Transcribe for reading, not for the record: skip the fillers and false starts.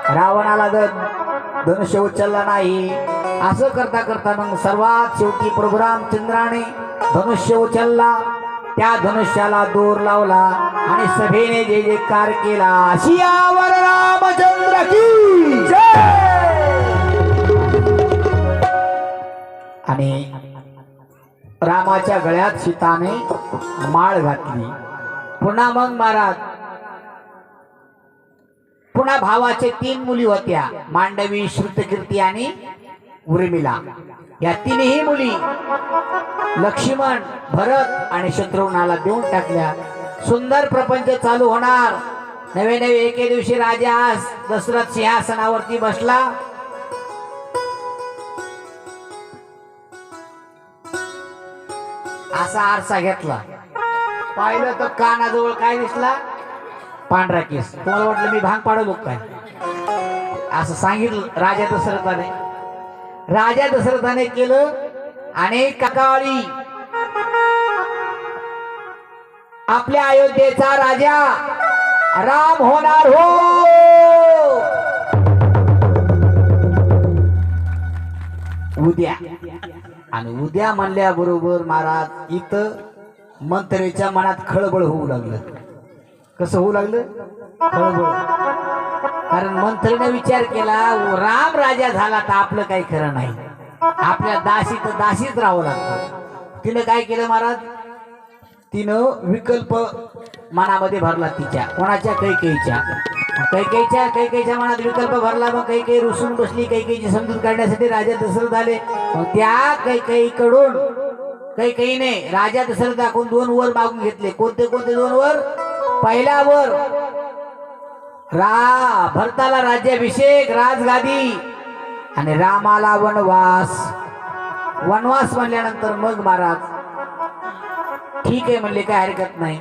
रावणाला धनुष्य उचलला नाही। असं करता करता मग सर्वात शेवटी प्रभू रामचंद्राने धनुष्य उचलला, त्या धनुष्याला दोर लावला आणि सभेने जे जे कार केला, सियावर रामचंद्र की जय। आणि रामाच्या गळ्यात सीताने माळ घातली। पुन्हा मग महाराज पुन्हा भावाचे 3 मुली होत्या, मांडवी, श्रुतकीर्ती आणि उर्मिला। या तीनही मुली लक्ष्मण, भरत आणि शत्रुघ्नाला देऊन टाकल्या। सुंदर प्रपंच चालू होणार। नवे नवे एके दिवशी राजा दशरथ सिंहासनावरती बसला। असा आरसा घेतला, पाहिलं तर कानाजवळ काय दिसला, पांढरा केस। तुम्हाला वाटलं मी भांग पाडलो काय? असं सांगितलं राजा दशरथाने। राजा दशरथाने केलं अनेक काळी आपल्या अयोध्येचा राजा राम होणार हो। उद्या आणि उद्या म्हणल्याबरोबर महाराज इथं मंत्र्याच्या मनात खळबळ होऊ लागलं। कसं होऊ लागलं? खळबळ। कारण मंत्रीने विचार केला, राम राजा झाला तर आपलं काही खरं नाही, आपल्या दासीत राहावं लागतं। तिनं काय केलं महाराज, तिनं विकल्प मनामध्ये भरला तिच्या, कोणाच्या? कैकेयीच्या मनात विकल्प भरला। मग कैकेयी रुसून बसली। कैकेयीची समजूत काढण्यासाठी राजा दशरथ आले। मग त्या कैकेयीकडून कैकेयीने राजा दशरथाकडून 2 वर मागून घेतले। कोणते 2 वर? पहिला वर भरताला राज्याभिषेक, राजगादी, आणि रामाला वनवास। वनवास म्हणल्यानंतर मग महाराज ठीक आहे म्हणले, काय हरकत नाही।